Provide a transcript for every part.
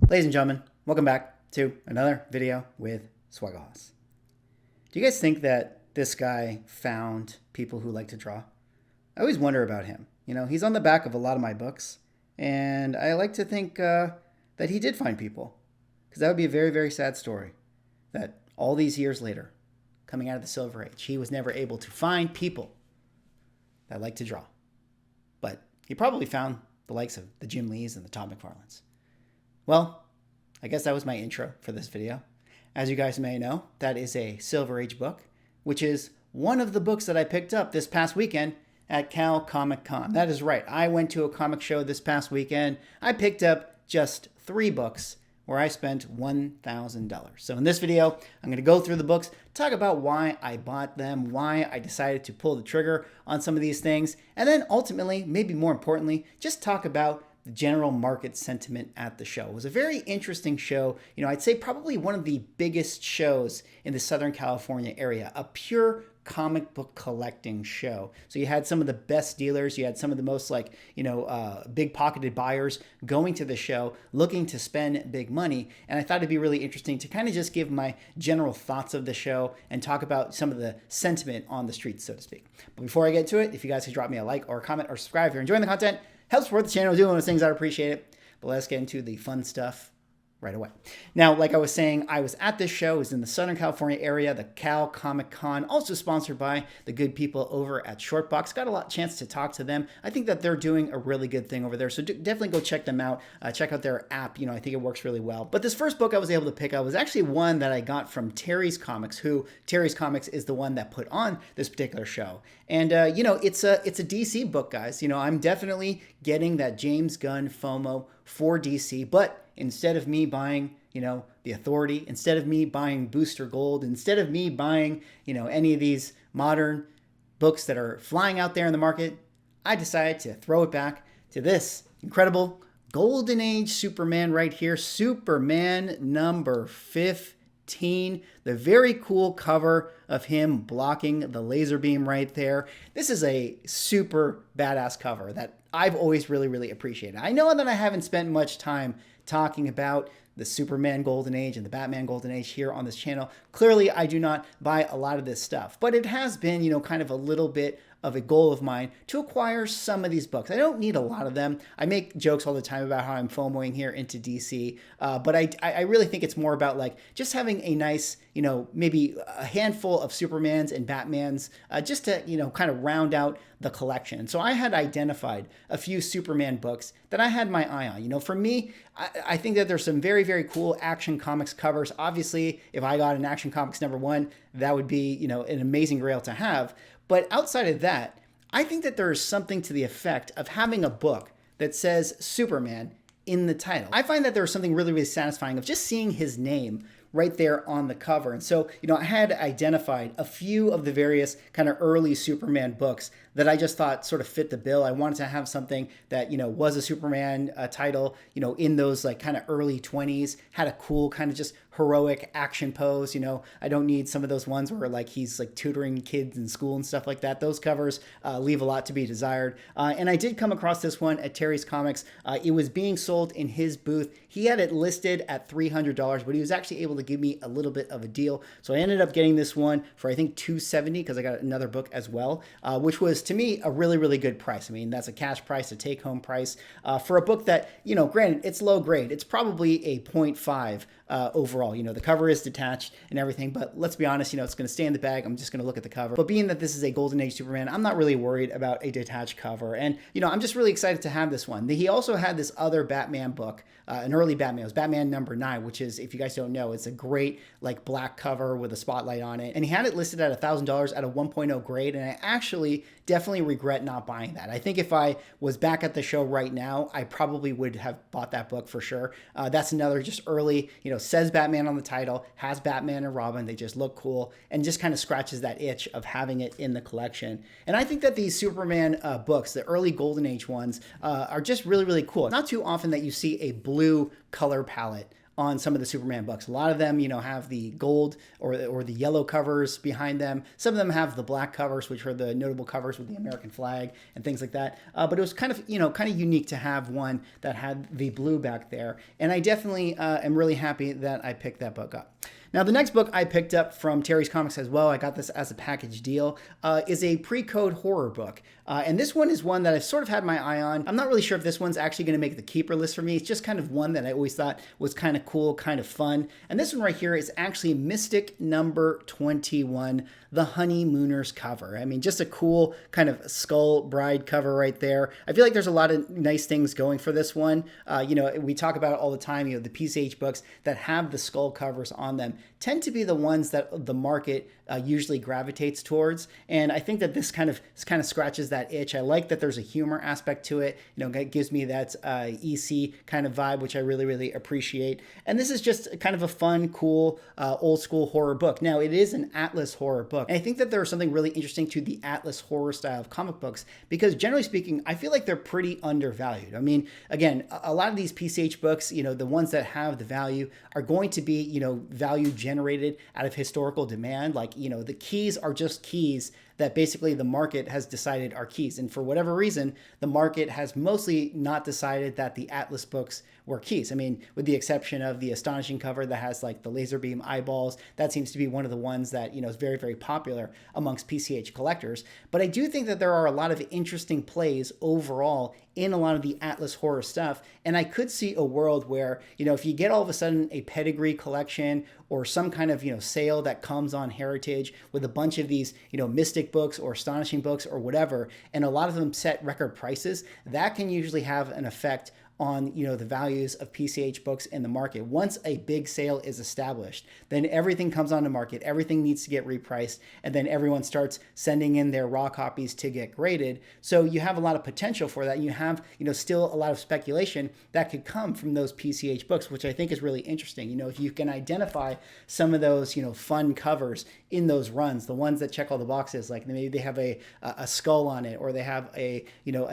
Ladies and gentlemen, welcome back to another video with Swagahos. Do you guys think that this guy found people who like to draw? I always wonder about him. You know, he's on the back of a lot of my books, and I like to think that he did find people, because that would be a very, very sad story, that all these years later, coming out of the Silver Age, he was never able to find people that like to draw. But he probably found the likes of the Jim Lees and the Todd McFarlanes. Well, I guess that was my intro for this video. As you guys may know, that is a Silver Age book, which is one of the books that I picked up this past weekend at Cal Comic Con. That is right. I went to a comic show this past weekend. I picked up just 3 books where I spent $1,000. So in this video, I'm going to go through the books, talk about why I bought them, why I decided to pull the trigger on some of these things, and then ultimately, maybe more importantly, just talk about the general market sentiment at the show. It was a very interesting show. You know, I'd say probably one of the biggest shows in the Southern California area, a pure comic book collecting show. So you had some of the best dealers, you had some of the most big pocketed buyers going to the show looking to spend big money. And I thought it'd be really interesting to kind of just give my general thoughts of the show and talk about some of the sentiment on the streets, so to speak. But before I get to it, if you guys could drop me a like or a comment or subscribe if you're enjoying the content, helps support the channel, doing those things, I appreciate it. But let's get into the fun stuff right away. Now, like I was saying, I was at this show. It was in the Southern California area, the Cal Comic Con, also sponsored by the good people over at Shortbox. Got a chance to talk to them. I think that they're doing a really good thing over there, so definitely go check them out. Check out their app. You know, I think it works really well. But this first book I was able to pick up was actually one that I got from Terry's Comics, who Terry's Comics is the one that put on this particular show. And you know, it's a DC book, guys. You know, I'm definitely getting that James Gunn FOMO for DC, but instead of me buying, you know, The Authority, instead of me buying Booster Gold, instead of me buying, you know, any of these modern books that are flying out there in the market, I decided to throw it back to this incredible Golden Age Superman right here, Superman number 15. The very cool cover of him blocking the laser beam right there. This is a super badass cover that I've always really, really appreciated. I know that I haven't spent much time talking about the Superman Golden Age and the Batman Golden Age here on this channel. Clearly, I do not buy a lot of this stuff, but it has been, you know, kind of a little bit of a goal of mine to acquire some of these books. I don't need a lot of them. I make jokes all the time about how I'm FOMOing here into DC, but I really think it's more about like just having a nice, you know, maybe a handful of Supermans and Batmans just to, you know, kind of round out the collection. So I had identified a few Superman books that I had my eye on. You know, for me, I think that there's some very, very cool Action Comics covers. Obviously, if I got an Action Comics #1, that would be, you know, an amazing grail to have. But outside of that, I think that there is something to the effect of having a book that says Superman in the title. I find that there is something really, really satisfying of just seeing his name right there on the cover. And so, you know, I had identified a few of the various kind of early Superman books that I just thought sort of fit the bill. I wanted to have something that, you know, was a Superman title, you know, in those like kind of early 20s, had a cool kind of just heroic action pose. You know, I don't need some of those ones where like he's like tutoring kids in school and stuff like that. Those covers leave a lot to be desired. And I did come across this one at Terry's Comics. It was being sold in his booth. He had it listed at $300, but he was actually able to give me a little bit of a deal. So I ended up getting this one for I think $270 because I got another book as well, which was to me a really, really good price. I mean, that's a cash price, a take-home price for a book that, you know, granted, it's low grade. It's probably a 0.5 overall. You know, the cover is detached and everything, but let's be honest, you know, it's going to stay in the bag. I'm just going to look at the cover. But being that this is a Golden Age Superman, I'm not really worried about a detached cover. And, you know, I'm just really excited to have this one. He also had this other Batman book, an early Batman. It was Batman #9, which is, if you guys don't know, it's a great like black cover with a spotlight on it. And he had it listed at $1,000 at a 1.0 grade. And I actually definitely regret not buying that. I think if I was back at the show right now, I probably would have bought that book for sure. That's another just early, you know, says Batman on the title, has Batman and Robin. They just look cool and just kind of scratches that itch of having it in the collection. And I think that these Superman books, the early Golden Age ones, are just really, really cool. Not too often that you see a blue color palette on some of the Superman books. A lot of them, have the gold or the yellow covers behind them. Some of them have the black covers, which are the notable covers with the American flag and things like that. But it was kind of unique to have one that had the blue back there. And I definitely am really happy that I picked that book up. Now, the next book I picked up from Terry's Comics as well, I got this as a package deal, is a pre-code horror book. And this one is one that I've sort of had my eye on. I'm not really sure if this one's actually going to make the keeper list for me. It's just kind of one that I always thought was kind of cool, kind of fun. And this one right here is actually Mystic number 21, The Honeymooners cover. I mean, just a cool kind of skull bride cover right there. I feel like there's a lot of nice things going for this one. We talk about it all the time, the PCH books that have the skull covers on them tend to be the ones that the market usually gravitates towards. And I think that this kind of scratches that itch. I like that there's a humor aspect to it. It gives me that EC kind of vibe, which I really, really appreciate. And this is just kind of a fun, cool, old school horror book. Now, it is an Atlas horror book. And I think that there's something really interesting to the Atlas horror style of comic books, because generally speaking, I feel like they're pretty undervalued. I mean, again, a lot of these PCH books, the ones that have the value are going to be, value generated out of historical demand. Like, the keys are just keys that basically the market has decided are keys. And for whatever reason, the market has mostly not decided that the Atlas books were keys. I mean, with the exception of the Astonishing cover that has like the laser beam eyeballs, that seems to be one of the ones that, is very, very popular amongst PCH collectors. But I do think that there are a lot of interesting plays overall in a lot of the Atlas horror stuff. And I could see a world where, if you get all of a sudden a pedigree collection or some kind of, sale that comes on Heritage with a bunch of these, Mystic books or Astonishing books or whatever, and a lot of them set record prices, that can usually have an effect on the values of PCH books in the market. Once a big sale is established, then everything comes on the market, everything needs to get repriced, and then everyone starts sending in their raw copies to get graded. So you have a lot of potential for that. You have still a lot of speculation that could come from those PCH books, which I think is really interesting. If you can identify some of those fun covers in those runs, the ones that check all the boxes, like maybe they have a skull on it, or they have a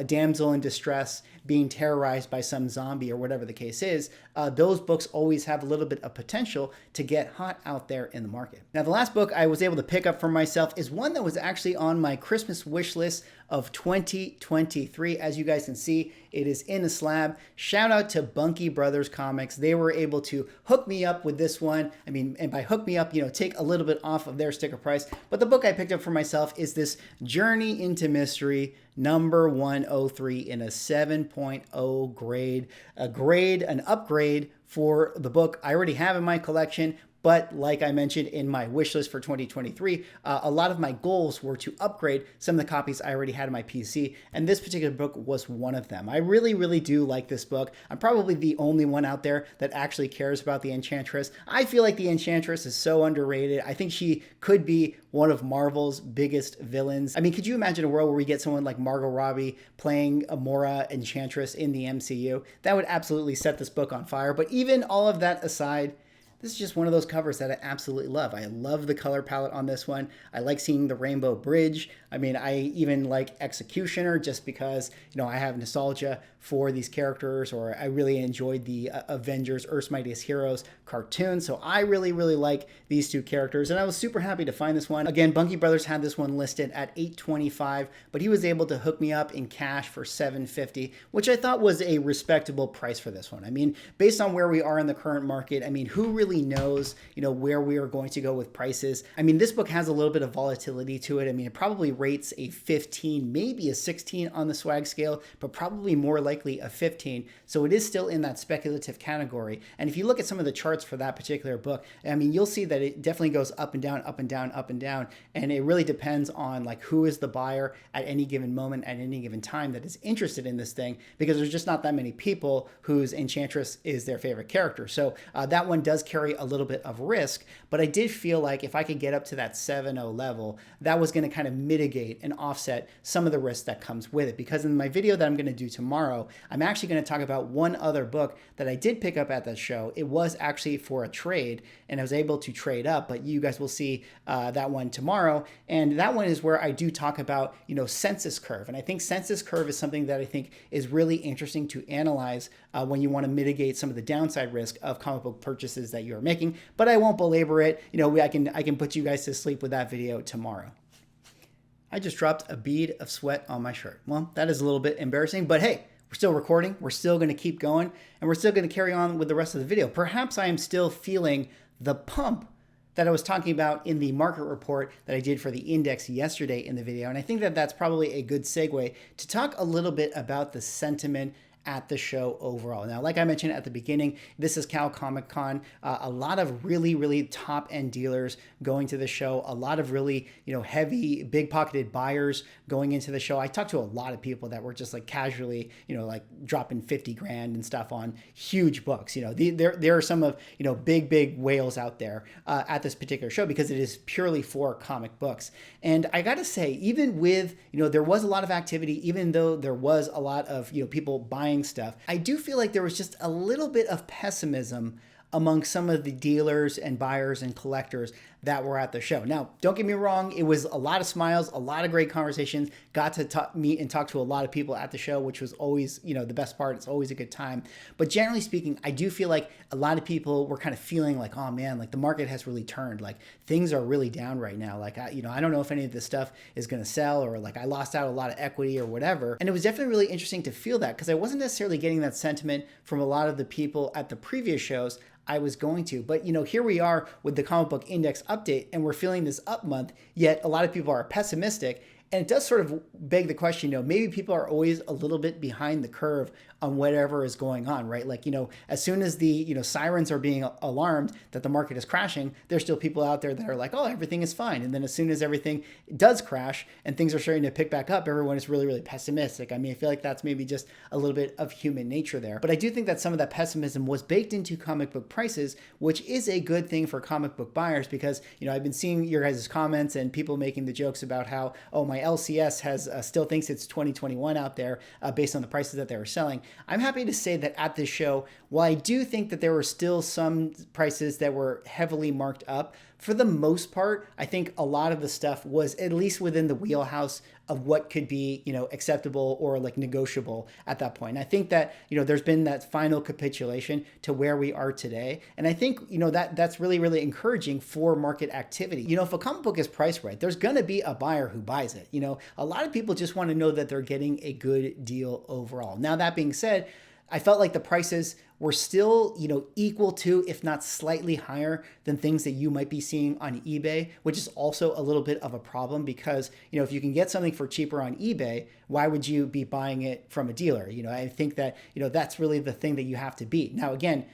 damsel in distress being terrorized by some zombie or whatever the case is, those books always have a little bit of potential to get hot out there in the market. Now, the last book I was able to pick up for myself is one that was actually on my Christmas wish list of 2023. As you guys can see, it is in a slab. Shout out to BUNKY Brothers Comics. They were able to hook me up with this one. I mean, and by hook me up, take a little bit off of their sticker price. But the book I picked up for myself is this Journey into Mystery number 103 in a 7.0 grade. An upgrade for the book I already have in my collection. But like I mentioned in my wish list for 2023, a lot of my goals were to upgrade some of the copies I already had in my PC, and this particular book was one of them. I really, really do like this book. I'm probably the only one out there that actually cares about the Enchantress. I feel like the Enchantress is so underrated. I think she could be one of Marvel's biggest villains. I mean, could you imagine a world where we get someone like Margot Robbie playing Amora Enchantress in the MCU? That would absolutely set this book on fire. But even all of that aside, this is just one of those covers that I absolutely love. I love the color palette on this one. I like seeing the Rainbow Bridge. I mean, I even like Executioner just because, I have nostalgia for these characters, or I really enjoyed the Avengers, Earth's Mightiest Heroes cartoon. So I really, really like these two characters, and I was super happy to find this one. Again, BUNKY Brothers had this one listed at $825, but he was able to hook me up in cash for $750, which I thought was a respectable price for this one. I mean, based on where we are in the current market, I mean, who really knows, where we are going to go with prices? I mean, this book has a little bit of volatility to it. I mean, it probably rates a 15, maybe a 16 on the swag scale, but probably more likely a 15. So it is still in that speculative category. And if you look at some of the charts for that particular book, I mean, you'll see that it definitely goes up and down, up and down, up and down. And it really depends on like who is the buyer at any given moment, at any given time that is interested in this thing, because there's just not that many people whose Enchantress is their favorite character. So that one does carry carry a little bit of risk, but I did feel like if I could get up to that 7.0 level, that was going to kind of mitigate and offset some of the risk that comes with it. Because in my video that I'm going to do tomorrow, I'm actually going to talk about one other book that I did pick up at the show. It was actually for a trade, and I was able to trade up, but you guys will see that one tomorrow. And that one is where I do talk about, census curve. And I think census curve is something that I think is really interesting to analyze when you want to mitigate some of the downside risk of comic book purchases that you're making. But I won't belabor it. I can put you guys to sleep with that video tomorrow. I just dropped a bead of sweat on my shirt. Well, that is a little bit embarrassing, but hey, we're still recording. We're still going to keep going, and we're still going to carry on with the rest of the video. Perhaps I am still feeling the pump that I was talking about in the market report that I did for the index yesterday in the video. And I think that that's probably a good segue to talk a little bit about the sentiment at the show overall. Now, like I mentioned at the beginning, this is Cal Comic Con. A lot of really, really top end dealers going to the show. A lot of really, heavy, big pocketed buyers going into the show. I talked to a lot of people that were just like casually, like dropping 50 grand and stuff on huge books. There are some of, big whales out there at this particular show because it is purely for comic books. And I got to say, even with, there was a lot of activity, even though there was a lot of, people buying stuff, I do feel like there was just a little bit of pessimism among some of the dealers and buyers and collectors that were at the show. Now, don't get me wrong, it was a lot of smiles, a lot of great conversations, got to meet and talk to a lot of people at the show, which was always, the best part. It's always a good time. But generally speaking, I do feel like a lot of people were kind of feeling like, oh man, like the market has really turned, like things are really down right now. Like, I don't know if any of this stuff is going to sell, or like I lost out a lot of equity or whatever. And it was definitely really interesting to feel that, because I wasn't necessarily getting that sentiment from a lot of the people at the previous shows I was going to. But, here we are with the comic book index update, and we're feeling this up month, yet a lot of people are pessimistic. And it does sort of beg the question, maybe people are always a little bit behind the curve on whatever is going on, right? Like, as soon as the, sirens are being alarmed that the market is crashing, there's still people out there that are like, oh, everything is fine. And then as soon as everything does crash and things are starting to pick back up, everyone is really, really pessimistic. I mean, I feel like that's maybe just a little bit of human nature there. But I do think that some of that pessimism was baked into comic book prices, which is a good thing for comic book buyers, because, I've been seeing your guys' comments and people making the jokes about how, oh, my LCS has still thinks it's 2021 out there based on the prices that they were selling. I'm happy to say that at this show, while I do think that there were still some prices that were heavily marked up, for the most part, I think a lot of the stuff was at least within the wheelhouse of what could be, acceptable or like negotiable at that point. And I think that, there's been that final capitulation to where we are today. And I think, that's really, really encouraging for market activity. If a comic book is priced right, there's going to be a buyer who buys it. A lot of people just want to know that they're getting a good deal overall. Now, that being said, I felt like the prices were still, equal to, if not slightly higher than things that you might be seeing on eBay, which is also a little bit of a problem because, if you can get something for cheaper on eBay, why would you be buying it from a dealer? I think that, that's really the thing that you have to beat. Now, again,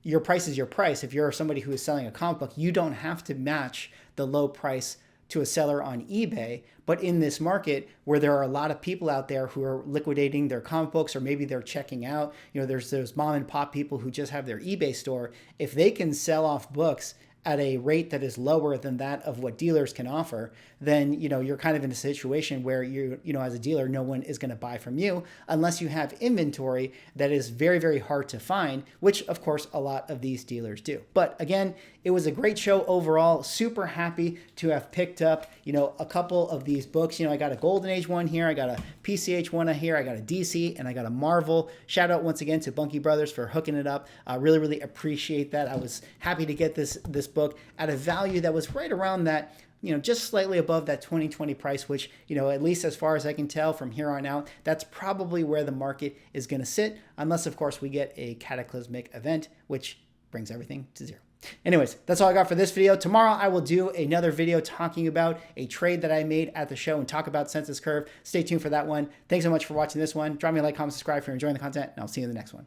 your price is your price. If you're somebody who is selling a comic book, you don't have to match the low price to a seller on eBay. But in this market where there are a lot of people out there who are liquidating their comic books, or maybe they're checking out, there's those mom and pop people who just have their eBay store. If they can sell off books at a rate that is lower than that of what dealers can offer, then, you're kind of in a situation where as a dealer, no one is going to buy from you unless you have inventory that is very, very hard to find, which of course a lot of these dealers do. But again, it was a great show overall. Super happy to have picked up, a couple of these books. I got a Golden Age one here. I got a PCH one here. I got a DC, and I got a Marvel. Shout out once again to Bunky Brothers for hooking it up. I really, really appreciate that. I was happy to get this book at a value that was right around that, just slightly above that 2020 price, which, at least as far as I can tell from here on out, that's probably where the market is going to sit, unless, of course, we get a cataclysmic event, which brings everything to zero. Anyways, that's all I got for this video. Tomorrow, I will do another video talking about a trade that I made at the show and talk about census curve. Stay tuned for that one. Thanks so much for watching this one. Drop me a like, comment, subscribe if you're enjoying the content, and I'll see you in the next one.